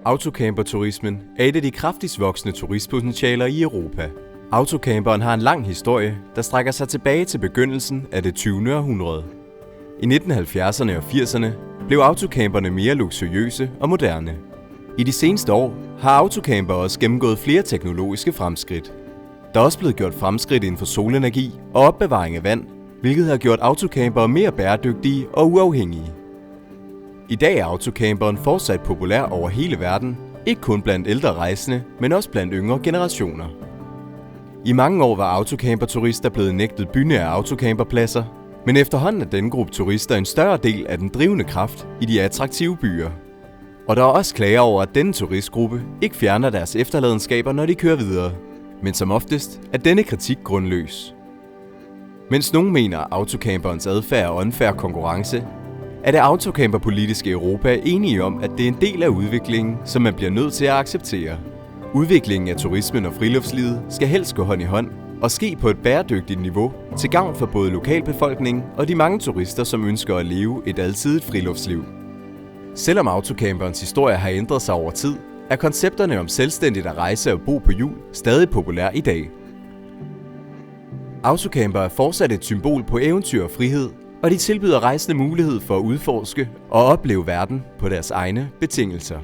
Autocamperturismen er et af de kraftigst voksende turistpotentialer i Europa. Autocamperen har en lang historie, der strækker sig tilbage til begyndelsen af det 20. århundrede. I 1970'erne og 80'erne blev autocamperne mere luksuriøse og moderne. I de seneste år har autocamper også gennemgået flere teknologiske fremskridt. Der er også blevet gjort fremskridt inden for solenergi og opbevaring af vand, hvilket har gjort autocampere mere bæredygtige og uafhængige. I dag er autocamperen fortsat populær over hele verden, ikke kun blandt ældre rejsende, men også blandt yngre generationer. I mange år var autocamperturister blevet nægtet bynære autocamperpladser, men efterhånden er denne gruppe turister en større del af den drivende kraft i de attraktive byer. Og der er også klager over, at denne turistgruppe ikke fjerner deres efterladenskaber, når de kører videre. Men som oftest er denne kritik grundløs. Mens nogen mener, at autocamperens adfærd er unfair konkurrence, er det autocamperpolitiske Europa enige om, at det er en del af udviklingen, som man bliver nødt til at acceptere. Udviklingen af turismen og friluftslivet skal helst gå hånd i hånd og ske på et bæredygtigt niveau til gavn for både lokalbefolkningen og de mange turister, som ønsker at leve et alsidigt friluftsliv. Selvom autocamperens historie har ændret sig over tid, er koncepterne om selvstændigt at rejse og bo på hjul stadig populære i dag. Autocamper er fortsat et symbol på eventyr og frihed, og de tilbyder rejsende mulighed for at udforske og opleve verden på deres egne betingelser.